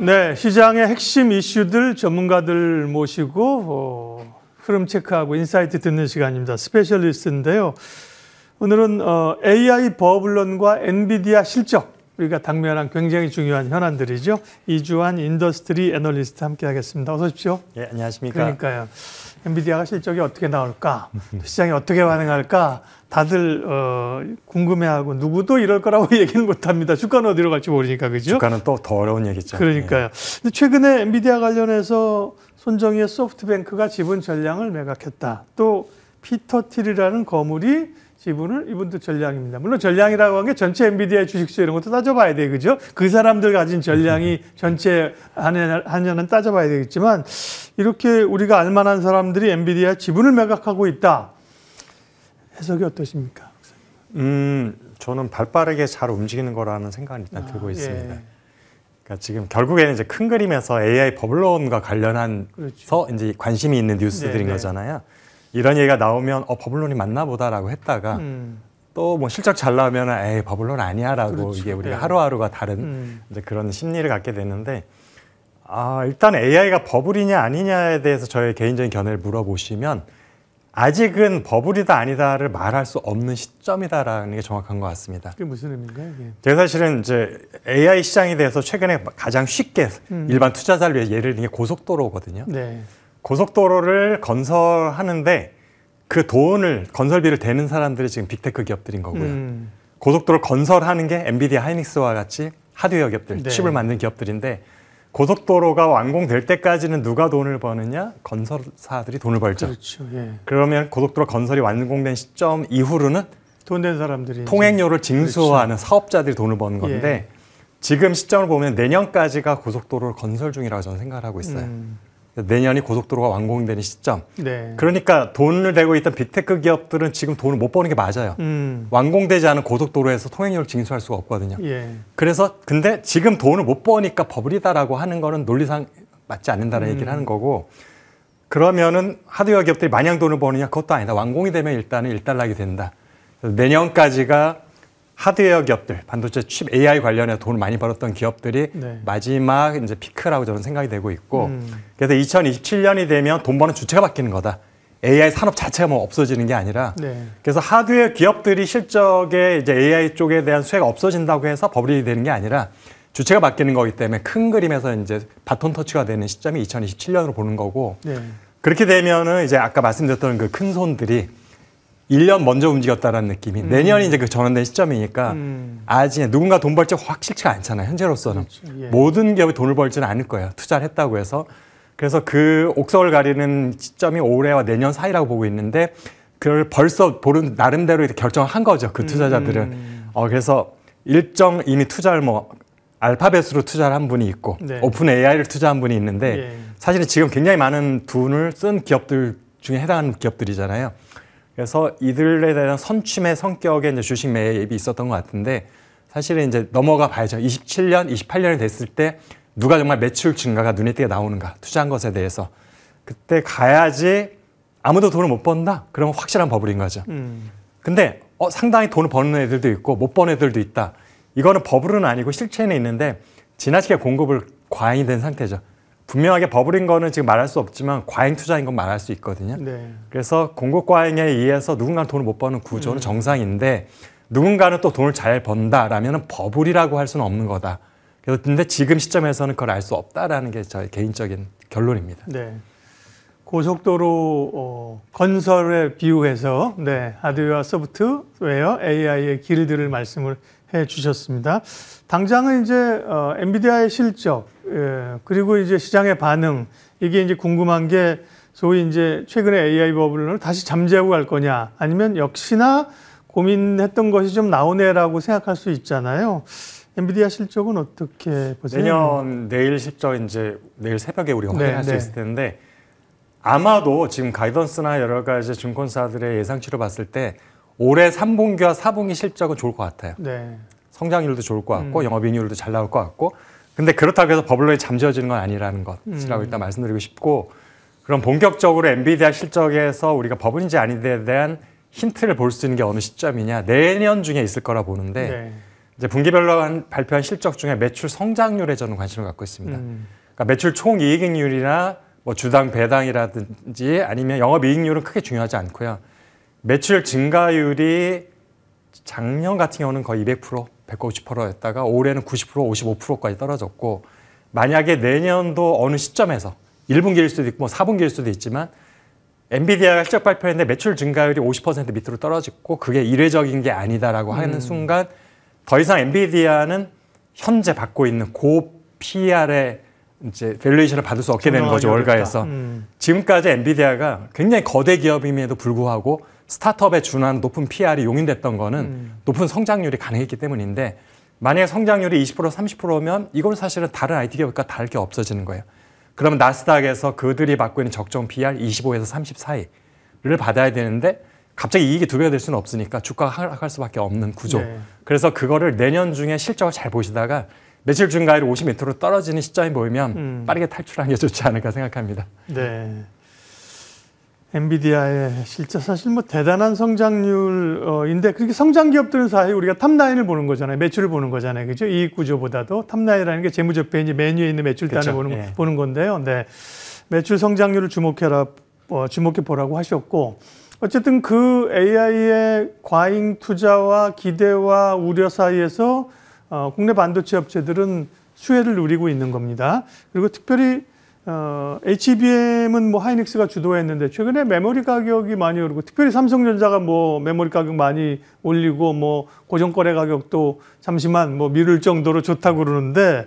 네, 시장의 핵심 이슈들 전문가들 모시고 흐름 체크하고 인사이트 듣는 시간입니다. 스페셜리스트인데요. 오늘은 AI 버블론과 엔비디아 실적, 우리가 당면한 굉장히 중요한 현안들이죠. 이주환 인더스트리 애널리스트 함께 하겠습니다. 어서 오십시오. 예, 안녕하십니까. 그러니까요. 엔비디아가 실적이 어떻게 나올까? 시장이 어떻게 반응할까? 다들 궁금해하고 누구도 이럴 거라고 얘기는 못합니다. 주가는 어디로 갈지 모르니까, 그죠? 주가는 또 더 어려운 얘기죠. 그러니까요. 예. 근데 최근에 엔비디아 관련해서 손정희의 소프트뱅크가 지분 전량을 매각했다. 또 피터 틸이라는 거물이 지분을, 이분도 전량입니다. 물론 전량이라고 한 게 전체 엔비디아 주식수 이런 것도 따져봐야 돼, 그죠? 그 사람들 가진 전량이 전체 한해는 따져봐야 되겠지만, 이렇게 우리가 알만한 사람들이 엔비디아 지분을 매각하고 있다. 해석이 어떠십니까? 저는 발빠르게 잘 움직이는 거라는 생각은 일단 들고 있습니다. 예. 그러니까 지금 결국에는 이제 큰 그림에서 AI 버블론과 관련해서 그렇죠. 이제 관심이 있는 뉴스들인 네. 거잖아요. 이런 얘기가 나오면 버블론이 맞나 보다라고 했다가 또 뭐 실적 잘 나오면 에이 버블론 아니야라고 그렇죠. 이게 우리가 네. 하루하루가 다른 이제 그런 심리를 갖게 되는데 일단 AI가 버블이냐 아니냐에 대해서 저의 개인적인 견해를 물어보시면 아직은 버블이다 아니다를 말할 수 없는 시점이다라는 게 정확한 것 같습니다. 그게 무슨 의미인가요? 이게? 제가 사실은 이제 AI 시장에 대해서 최근에 가장 쉽게 일반 투자자를 위해 예를 든 게 고속도로거든요. 네. 고속도로를 건설하는데 그 돈을 건설비를 대는 사람들이 지금 빅테크 기업들인 거고요. 고속도로 건설하는 게 엔비디아 하이닉스와 같이 하드웨어 기업들, 네. 칩을 만든 기업들인데 고속도로가 완공될 때까지는 누가 돈을 버느냐? 건설사들이 돈을 벌죠. 그렇죠. 예. 그러면 고속도로 건설이 완공된 시점 이후로는 돈 된 사람들이 통행료를 징수하는 사업자들이 돈을 버는 건데 예. 지금 시점을 보면 내년까지가 고속도로를 건설 중이라고 저는 생각을 하고 있어요. 내년이 고속도로가 완공되는 시점. 네. 그러니까 돈을 대고 있던 빅테크 기업들은 지금 돈을 못 버는 게 맞아요. 완공되지 않은 고속도로에서 통행료를 징수할 수가 없거든요. 예. 그래서 근데 지금 돈을 못 버니까 버블이다라고 하는 거는 논리상 맞지 않는다는 얘기를 하는 거고 그러면은 하드웨어 기업들이 마냥 돈을 버느냐 그것도 아니다. 완공이 되면 일단은 일단락이 된다. 내년까지가 하드웨어 기업들, 반도체 칩 AI 관련해서 돈을 많이 벌었던 기업들이 네. 마지막 이제 피크라고 저는 생각이 되고 있고 그래서 2027년이 되면 돈 버는 주체가 바뀌는 거다. AI 산업 자체가 뭐 없어지는 게 아니라 네. 그래서 하드웨어 기업들이 실적에 이제 AI 쪽에 대한 수혜가 없어진다고 해서 버블이 되는 게 아니라 주체가 바뀌는 거기 때문에 큰 그림에서 이제 바톤 터치가 되는 시점이 2027년으로 보는 거고 네. 그렇게 되면은 이제 아까 말씀드렸던 그 큰 손들이 1년 먼저 움직였다라는 느낌이 내년이 이제 그 전환된 시점이니까 아직 누군가 돈 벌지 확실치가 않잖아요. 현재로서는. 그렇죠. 예. 모든 기업이 돈을 벌지는 않을 거예요. 투자를 했다고 해서. 그래서 그 옥석을 가리는 시점이 올해와 내년 사이라고 보고 있는데 그걸 벌써 보는 나름대로 이렇게 결정을 한 거죠. 그 투자자들은. 그래서 일정 이미 투자를 뭐 알파벳으로 투자를 한 분이 있고 네. 오픈 AI를 투자한 분이 있는데 예. 사실은 지금 굉장히 많은 돈을 쓴 기업들 중에 해당하는 기업들이잖아요. 그래서 이들에 대한 선취의 성격의 이제 주식 매입이 있었던 것 같은데 사실은 이제 넘어가 봐야죠. 27년, 28년이 됐을 때 누가 정말 매출 증가가 눈에 띄게 나오는가 투자한 것에 대해서 그때 가야지 아무도 돈을 못 번다? 그러면 확실한 버블인 거죠. 근데 상당히 돈을 버는 애들도 있고 못 버는 애들도 있다. 이거는 버블은 아니고 실체는 있는데 지나치게 공급을 과잉이 된 상태죠. 분명하게 버블인 거는 지금 말할 수 없지만 과잉 투자인 건 말할 수 있거든요. 네. 그래서 공급 과잉에 의해서 누군가는 돈을 못 버는 구조는 정상인데 누군가는 또 돈을 잘 번다라면 버블이라고 할 수는 없는 거다. 그런데 지금 시점에서는 그걸 알 수 없다라는 게 저의 개인적인 결론입니다. 네. 고속도로 건설에 비유해서 네, 하드웨어, 소프트웨어, AI의 길들을 말씀을 해 주셨습니다. 당장은 이제 엔비디아의 실적 그리고 이제 시장의 반응 이게 이제 궁금한 게 소위 이제 최근에 AI 버블을 다시 잠재우고 갈 거냐 아니면 역시나 고민했던 것이 좀 나오네라고 생각할 수 있잖아요. 엔비디아 실적은 어떻게 보세요? 내일 실적 이제 내일 새벽에 우리가 확인할 수 네. 있을 텐데 아마도 지금 가이던스나 여러 가지 증권사들의 예상치로 봤을 때 올해 3분기와 4분기 실적은 좋을 것 같아요. 네. 성장률도 좋을 것 같고 영업이익률도 잘 나올 것 같고 근데 그렇다고 해서 버블론이 잠재워지는 건 아니라는 것이라고 일단 말씀드리고 싶고 그럼 본격적으로 엔비디아 실적에서 우리가 버블인지 아닌지에 대한 힌트를 볼 수 있는 게 어느 시점이냐 내년 중에 있을 거라 보는데 네. 이제 분기별로 발표한 실적 중에 매출 성장률에 저는 관심을 갖고 있습니다. 그러니까 매출 총이익률이나 뭐 주당 배당이라든지 아니면 영업이익률은 크게 중요하지 않고요. 매출 증가율이 작년 같은 경우는 거의 200%, 150%였다가 올해는 90%, 55%까지 떨어졌고 만약에 내년도 어느 시점에서 1분기일 수도 있고 뭐 4분기일 수도 있지만 엔비디아가 실적 발표했는데 매출 증가율이 50% 밑으로 떨어졌고 그게 이례적인 게 아니다라고 하는 순간 더 이상 엔비디아는 현재 받고 있는 고 PR의 이제 밸류에이션을 받을 수 없게 되는 거죠, 월가에서. 지금까지 엔비디아가 굉장히 거대 기업임에도 불구하고 스타트업에 준하는 높은 PR이 용인됐던 거는 높은 성장률이 가능했기 때문인데 만약에 성장률이 20% 30%면 이건 사실은 다른 IT 기업과 다를 게 없어지는 거예요. 그러면 나스닥에서 그들이 받고 있는 적정 PR 25에서 30 사이를 받아야 되는데 갑자기 이익이 2배가 될 수는 없으니까 주가가 하락할 수밖에 없는 구조. 네. 그래서 그거를 내년 중에 실적을 잘 보시다가 매출 증가율이 50m로 떨어지는 시점이 보이면 빠르게 탈출하는 게 좋지 않을까 생각합니다. 네. 엔비디아의 실제 사실 뭐 대단한 성장률인데 그렇게 성장 기업들은 사실 우리가 탑라인을 보는 거잖아요. 매출을 보는 거잖아요. 그죠? 이익 구조보다도 탑라인이라는 게 재무적 페이지 메뉴에 있는 매출단을 그렇죠. 보는 건데요. 네. 매출 성장률을 주목해 보라고 하셨고 어쨌든 그 AI의 과잉 투자와 기대와 우려 사이에서 국내 반도체 업체들은 수혜를 누리고 있는 겁니다. 그리고 특별히 HBM은 뭐 하이닉스가 주도했는데 최근에 메모리 가격이 많이 오르고 특별히 삼성전자가 뭐 메모리 가격 많이 올리고 뭐 고정거래 가격도 잠시만 뭐 미룰 정도로 좋다고 그러는데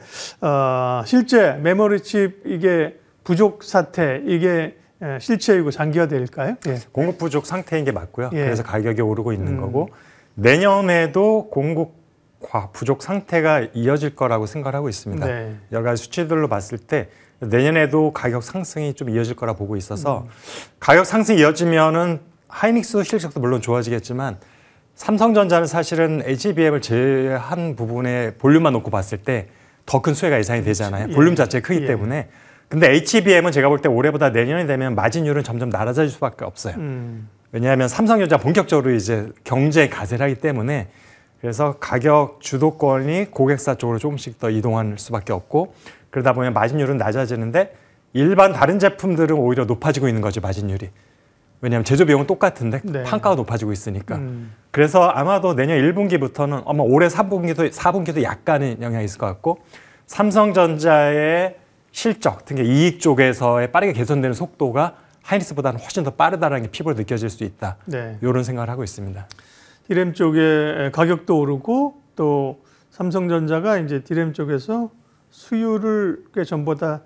실제 메모리 칩 이게 부족 사태 이게 실체이고 장기화될까요? 예. 공급 부족 상태인 게 맞고요. 예. 그래서 가격이 오르고 있는 거고 내년에도 공급 부족 상태가 이어질 거라고 생각을 하고 있습니다. 네. 여러 가지 수치들로 봤을 때 내년에도 가격 상승이 좀 이어질 거라 보고 있어서 가격 상승이 이어지면은 하이닉스 실적도 물론 좋아지겠지만 삼성전자는 사실은 HBM을 제한 부분에 볼륨만 놓고 봤을 때 더 큰 수혜가 예상이 되잖아요. 예. 볼륨 자체가 크기 예. 때문에. 근데 HBM은 제가 볼 때 올해보다 내년이 되면 마진율은 점점 낮아질 수밖에 없어요. 왜냐하면 삼성전자 본격적으로 이제 경제 가세를 하기 때문에 그래서 가격 주도권이 고객사 쪽으로 조금씩 더 이동할 수밖에 없고 그러다 보면 마진율은 낮아지는데 일반 다른 제품들은 오히려 높아지고 있는 거죠, 마진율이. 왜냐하면 제조 비용은 똑같은데 네. 판가가 높아지고 있으니까. 그래서 아마도 내년 1분기부터는 아마 올해 4분기도 약간의 영향이 있을 것 같고 삼성전자의 실적, 특히 이익 쪽에서의 빠르게 개선되는 속도가 하이닉스보다는 훨씬 더 빠르다는 게 피부로 느껴질 수 있다. 네. 이런 생각을 하고 있습니다. 디램 쪽에 가격도 오르고 또 삼성전자가 이제 디램 쪽에서 수율을 꽤 전보다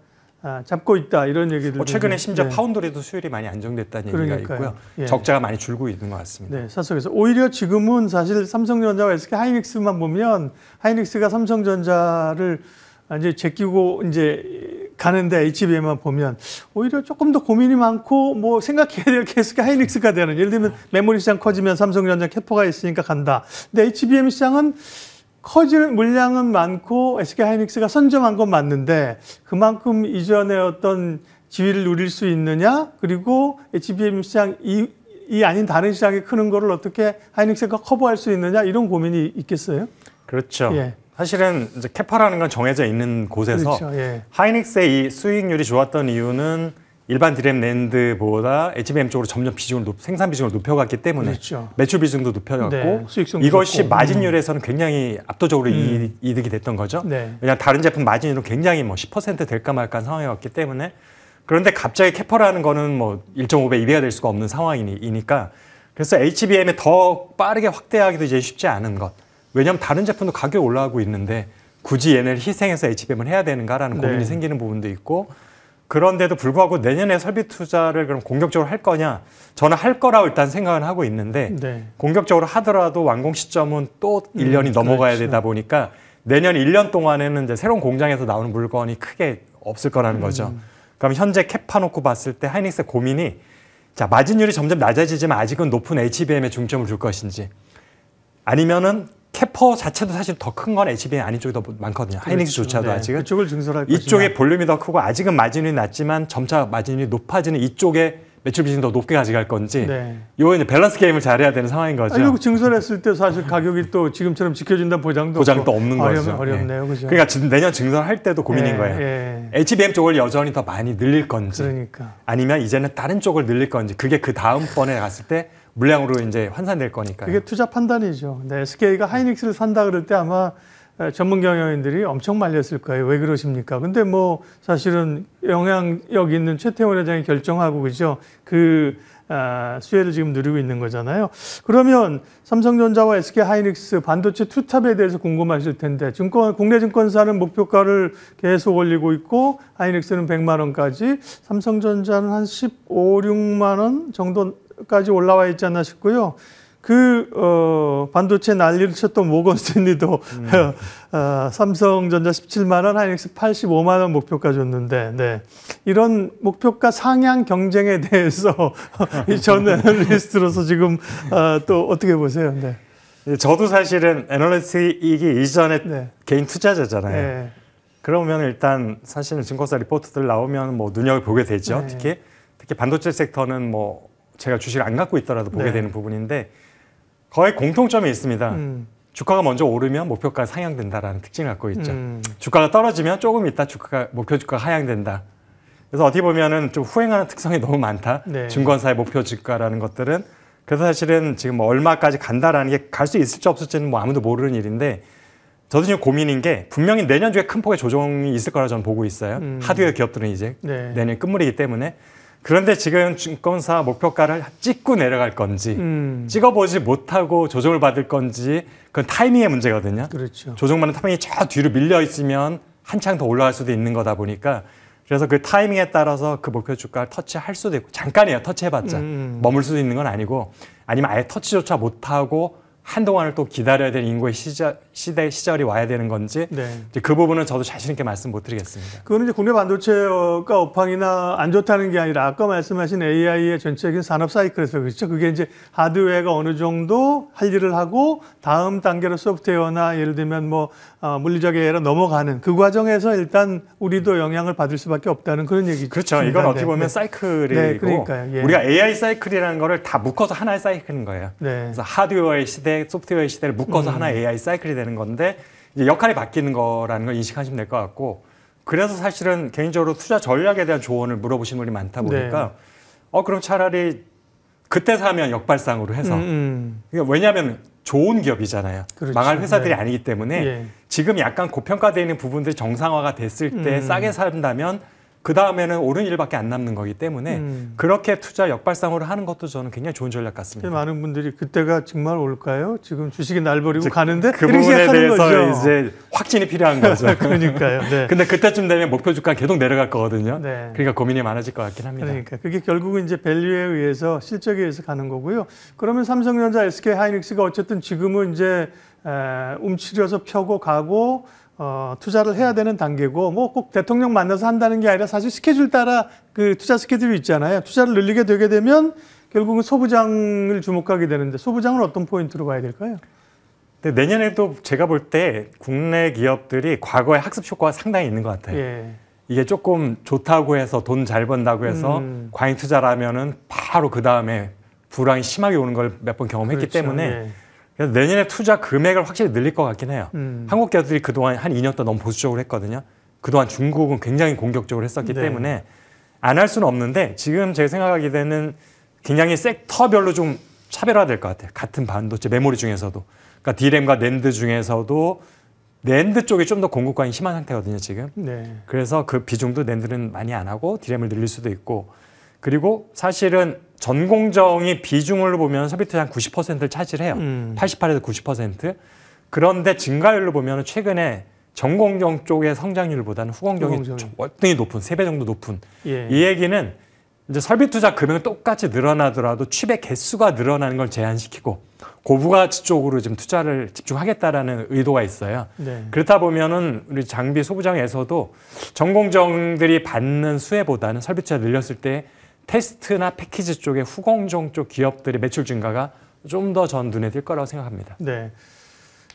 잡고 있다 이런 얘기들. 최근에 심지어 네. 파운드리도 수율이 많이 안정됐다는 얘기가 그러니까요. 있고요. 예. 적자가 많이 줄고 있는 것 같습니다. 네, 사석에서 오히려 지금은 사실 삼성전자와 SK 하이닉스만 보면 하이닉스가 삼성전자를 이제 제끼고 이제 가는데 HBM만 보면 오히려 조금 더 고민이 많고 뭐 생각해야 될 케이스가 하이닉스가 되는. 예를 들면 메모리 시장 커지면 삼성전자 캐퍼가 있으니까 간다. 근데 HBM 시장은 커지는 물량은 많고 SK 하이닉스가 선점한 건 맞는데 그만큼 이전에 어떤 지위를 누릴 수 있느냐 그리고 HBM 시장 이 아닌 다른 시장이 크는 거를 어떻게 하이닉스가 커버할 수 있느냐 이런 고민이 있겠어요? 그렇죠. 예. 사실은 이제 캐파라는 건 정해져 있는 곳에서 그렇죠. 예. 하이닉스의 이 수익률이 좋았던 이유는 일반 디램 낸드보다 HBM 쪽으로 점점 생산 비중을 높여갔기 때문에 그렇죠. 매출 비중도 높여갔고 네, 수익성도 이것이 좋고. 마진율에서는 굉장히 압도적으로 이득이 됐던 거죠. 네. 왜냐하면 다른 제품 마진율은 굉장히 뭐 10% 될까 말까 상황이었기 때문에 그런데 갑자기 캐퍼라는 거는 뭐 1.5배, 2배가 될 수가 없는 상황이니까 그래서 HBM에 더 빠르게 확대하기도 이제 쉽지 않은 것. 왜냐하면 다른 제품도 가격이 올라가고 있는데 굳이 얘네를 희생해서 HBM을 해야 되는가라는 고민이 네. 생기는 부분도 있고 그런데도 불구하고 내년에 설비 투자를 그럼 공격적으로 할 거냐? 저는 할 거라고 일단 생각은 하고 있는데 네. 공격적으로 하더라도 완공 시점은 또 1년이 넘어가야 그렇죠. 되다 보니까 내년 1년 동안에는 이제 새로운 공장에서 나오는 물건이 크게 없을 거라는 거죠. 그럼 현재 캐파 놓고 봤을 때 하이닉스의 고민이 자 마진율이 점점 낮아지지만 아직은 높은 HBM에 중점을 줄 것인지 아니면은 캐퍼 자체도 사실 더 큰 건 HBM 아닌 쪽이 더 많거든요. 그렇죠. 하이닉스조차도 네. 아직은. 그쪽을 증설할 이쪽에 것이냐. 볼륨이 더 크고 아직은 마진율이 낮지만 점차 마진율이 높아지는 이쪽에 매출 비중 더 높게 가져갈 건지 네. 이거 이제 밸런스 게임을 잘해야 되는 상황인 거죠. 그리고 증설했을 때 사실 가격이 또 지금처럼 지켜준다는 보장도 없는 거죠. 어렵네요, 그죠? 그러니까 지금 내년 증설할 때도 고민인 거예요. HBM 쪽을 여전히 더 많이 늘릴 건지, 그러니까. 아니면 이제는 다른 쪽을 늘릴 건지, 그게 그 다음 번에 갔을 때 물량으로 이제 환산될 거니까요. 그게 투자 판단이죠. 네, SK가 하이닉스를 산다 그럴 때 아마 전문 경영인들이 엄청 말렸을 거예요. 왜 그러십니까? 근데 뭐 사실은 영향력 있는 최태원 회장이 결정하고 그죠? 수혜를 지금 누리고 있는 거잖아요. 그러면 삼성전자와 SK 하이닉스 반도체 투탑에 대해서 궁금하실 텐데 국내 증권사는 목표가를 계속 올리고 있고 하이닉스는 100만 원까지, 삼성전자는 한 15, 16만 원 정도까지 올라와 있지 않나 싶고요. 반도체 난리를 쳤던 모건 스탠리도 삼성전자 17만 원, 하이닉스 85만 원 목표가 줬는데, 네. 이런 목표가 상향 경쟁에 대해서 전 애널리스트로서 지금 또 어떻게 보세요? 네. 저도 사실은 애널리스트이기 이전에 네. 개인 투자자잖아요. 네. 그러면 일단 사실은 증권사 리포트들 나오면 뭐 눈여겨보게 되죠. 네. 특히 반도체 섹터는 뭐 제가 주식을 안 갖고 있더라도 보게 네. 되는 부분인데 거의 공통점이 있습니다. 주가가 먼저 오르면 목표가 상향된다라는 특징을 갖고 있죠. 주가가 떨어지면 조금 있다 목표 주가가 하향된다. 그래서 어떻게 보면은 좀 후행하는 특성이 너무 많다. 네. 증권사의 목표 주가라는 것들은. 그래서 사실은 지금 뭐 얼마까지 간다라는 게 갈 수 있을지 없을지는 뭐 아무도 모르는 일인데, 저도 지금 고민인 게 분명히 내년 중에 큰 폭의 조정이 있을 거라 저는 보고 있어요. 하드웨어 기업들은 이제 네. 내년 끝물이기 때문에. 그런데 지금 증권사 목표가를 찍고 내려갈 건지 찍어보지 못하고 조정을 받을 건지, 그건 타이밍의 문제거든요. 그렇죠. 조정받는 타이밍이 저 뒤로 밀려 있으면 한창 더 올라갈 수도 있는 거다 보니까, 그래서 그 타이밍에 따라서 그 목표 주가를 터치할 수도 있고, 잠깐이에요. 터치해봤자 머물 수도 있는 건 아니고, 아니면 아예 터치조차 못하고 한동안을 또 기다려야 되는 인구의 시절이 와야 되는 건지, 네. 이제 그 부분은 저도 자신 있게 말씀 못 드리겠습니다. 그거는 이제 국내 반도체가 업황이나 안 좋다는 게 아니라 아까 말씀하신 AI의 전체적인 산업 사이클에서 그렇죠. 그게 이제 하드웨어가 어느 정도 할 일을 하고 다음 단계로 소프트웨어나 예를 들면 뭐 물리적 AI로 넘어가는 그 과정에서 일단 우리도 영향을 받을 수밖에 없다는 그런 얘기죠. 그렇죠. 이건 어떻게 보면 사이클이고, 네, 그러니까요. 예. 우리가 AI 사이클이라는 거를 다 묶어서 하나의 사이클인 거예요. 네. 그래서 하드웨어의 시대, 소프트웨어의 시대를 묶어서 하나의 AI 사이클이 되는 건데, 이제 역할이 바뀌는 거라는 걸 인식하시면 될 것 같고, 그래서 사실은 개인적으로 투자 전략에 대한 조언을 물어보시는 분이 많다 보니까 그럼 차라리 그때 사면 역발상으로 해서 그러니까 왜냐하면 좋은 기업이잖아요. 그렇죠. 망할 회사들이 네. 아니기 때문에 예. 지금 약간 고평가되어 있는 부분들이 정상화가 됐을 때 싸게 산다면 그 다음에는 옳은 일밖에 안 남는 거기 때문에 그렇게 투자 역발상으로 하는 것도 저는 굉장히 좋은 전략 같습니다. 많은 분들이 그때가 정말 올까요? 지금 주식이 날 버리고 가는데 그 이렇게 부분에 생각하는 대해서 거죠. 이제 확진이 필요한 거죠. 그러니까요. 네. 근데 그때쯤 되면 목표 주가 계속 내려갈 거거든요. 네. 그러니까 고민이 많아질 것 같긴 합니다. 그러니까 그게 결국은 이제 밸류에 의해서 실적에 의해서 가는 거고요. 그러면 삼성전자, SK 하이닉스가 어쨌든 지금은 이제 움츠려서 펴고 가고 투자를 해야 되는 단계고, 뭐 꼭 대통령 만나서 한다는 게 아니라 사실 스케줄 따라 그 투자 스케줄이 있잖아요. 투자를 늘리게 되게 되면 결국은 소부장을 주목하게 되는데, 소부장은 어떤 포인트로 봐야 될까요? 근데 내년에도 제가 볼 때 국내 기업들이 과거의 학습 효과가 상당히 있는 것 같아요. 예. 이게 조금 좋다고 해서 돈 잘 번다고 해서 과잉 투자라면은 바로 그 다음에 불황이 심하게 오는 걸 몇 번 경험했기 그렇죠. 때문에 예. 그래서 내년에 투자 금액을 확실히 늘릴 것 같긴 해요. 한국 기업들이 그동안 한 2년 동안 너무 보수적으로 했거든요. 그동안 중국은 굉장히 공격적으로 했었기 네. 때문에 안 할 수는 없는데, 지금 제가 생각하기에는 굉장히 섹터별로 좀 차별화될 것 같아요. 같은 반도체 메모리 중에서도. 그러니까 D램과 낸드 중에서도 낸드 쪽이 좀 더 공급 과잉이 심한 상태거든요, 지금. 네. 그래서 그 비중도 낸드는 많이 안 하고 D램을 늘릴 수도 있고, 그리고 사실은 전공정이 비중을 보면 설비투자 한 90%를 차지해요. 88에서 90%. 그런데 증가율로 보면 최근에 전공정 쪽의 성장률보다는 후공정이 월등히 높은, 3배 정도 높은. 예. 이 얘기는 이제 설비투자 금액은 똑같이 늘어나더라도 취백 개수가 늘어나는 걸 제한시키고 고부가치 쪽으로 지금 투자를 집중하겠다라는 의도가 있어요. 네. 그렇다 보면은 우리 장비 소부장에서도 전공정들이 받는 수혜보다는 설비투자 늘렸을 때 테스트나 패키지 쪽의 후공정 쪽 기업들의 매출 증가가 좀 더 전 눈에 띌 거라고 생각합니다. 네.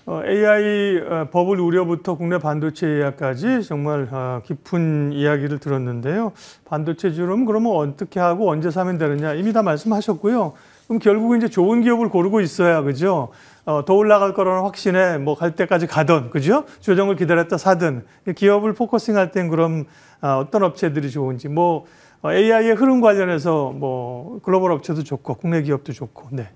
AI 버블 우려부터 국내 반도체 예약까지 정말 깊은 이야기를 들었는데요. 반도체주는 그러면 어떻게 하고 언제 사면 되느냐 이미 다 말씀하셨고요. 그럼 결국은 이제 좋은 기업을 고르고 있어야 그죠? 더 올라갈 거라는 확신에 뭐 갈 때까지 가든 그죠? 조정을 기다렸다 사든 기업을 포커싱할 땐 그럼 어떤 업체들이 좋은지 뭐 AI의 흐름 관련해서 뭐 글로벌 업체도 좋고 국내 기업도 좋고 네.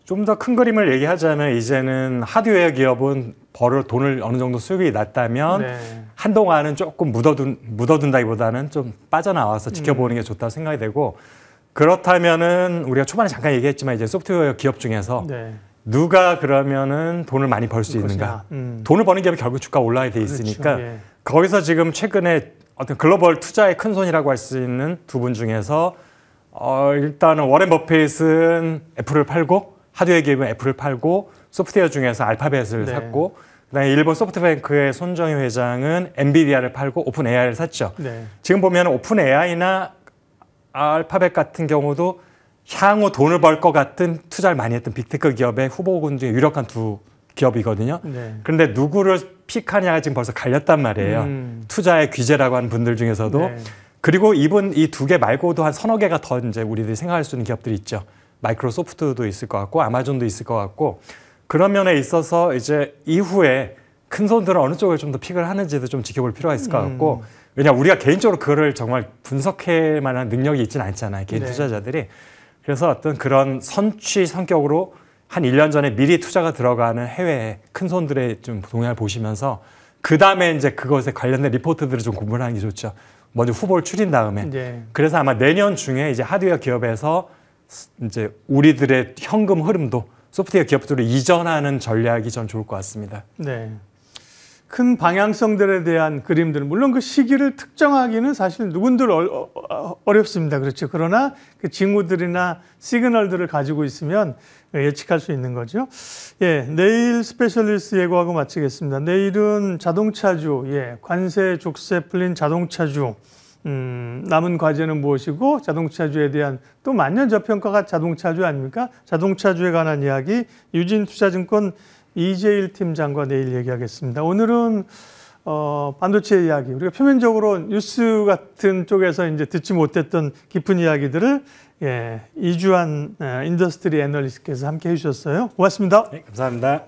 좀 더 큰 그림을 얘기하자면 이제는 하드웨어 기업은 돈을 어느 정도 수익이 났다면 네. 한동안은 조금 묻어둔다기보다는 좀 빠져나와서 지켜보는 게 좋다고 생각이 되고 그렇다면은 우리가 초반에 잠깐 얘기했지만 이제 소프트웨어 기업 중에서 네. 누가 그러면은 돈을 많이 벌 수 있는가? 돈을 버는 기업이 결국 주가 올라야 돼 있으니까 그렇죠. 예. 거기서 지금 최근에 어떤 글로벌 투자의 큰 손이라고 할 수 있는 두 분 중에서 일단은 워렌 버핏은 애플을 팔고 하드웨어 기업은 애플을 팔고 소프트웨어 중에서 알파벳을 네. 샀고 그다음에 일본 소프트뱅크의 손정희 회장은 엔비디아를 팔고 오픈 AI를 샀죠. 네. 지금 보면 오픈 AI나 알파벳 같은 경우도 향후 돈을 벌 것 같은 투자를 많이 했던 빅테크 기업의 후보군 중에 유력한 두 기업이거든요. 네. 그런데 누구를 픽하냐가 지금 벌써 갈렸단 말이에요. 투자의 귀재라고 하는 분들 중에서도. 네. 그리고 이 두 개 말고도 한 서너 개가 더 이제 우리들이 생각할 수 있는 기업들이 있죠. 마이크로소프트도 있을 것 같고 아마존도 있을 것 같고 그런 면에 있어서 이제 이후에 큰 손들은 어느 쪽을 좀 더 픽을 하는지도 좀 지켜볼 필요가 있을 것 같고 왜냐하면 우리가 개인적으로 그거를 정말 분석할 만한 능력이 있지는 않잖아요. 개인 네. 투자자들이. 그래서 어떤 그런 선취 성격으로 한 1년 전에 미리 투자가 들어가는 해외 큰 손들의 좀 동향을 보시면서 그 다음에 이제 그것에 관련된 리포트들을 좀 공부를 하는 게 좋죠. 먼저 후보를 추린 다음에. 네. 그래서 아마 내년 중에 이제 하드웨어 기업에서 이제 우리들의 현금 흐름도 소프트웨어 기업들로 이전하는 전략이 전 좋을 것 같습니다. 네. 큰 방향성들에 대한 그림들, 물론 그 시기를 특정하기는 사실 누군들 어렵습니다. 그렇죠. 그러나 그 징후들이나 시그널들을 가지고 있으면 예측할 수 있는 거죠. 예, 내일 스페셜리스트 예고하고 마치겠습니다. 내일은 자동차주, 관세 족쇄 풀린 자동차주, 남은 과제는 무엇이고 자동차주에 대한 또 만년 저평가가 자동차주 아닙니까? 자동차주에 관한 이야기 유진투자증권 이재일 팀장과 내일 얘기하겠습니다. 오늘은 반도체 이야기, 우리가 표면적으로 뉴스 같은 쪽에서 이제 듣지 못했던 깊은 이야기들을 이주환 인더스트리 애널리스트께서 함께 해주셨어요. 고맙습니다. 네, 감사합니다.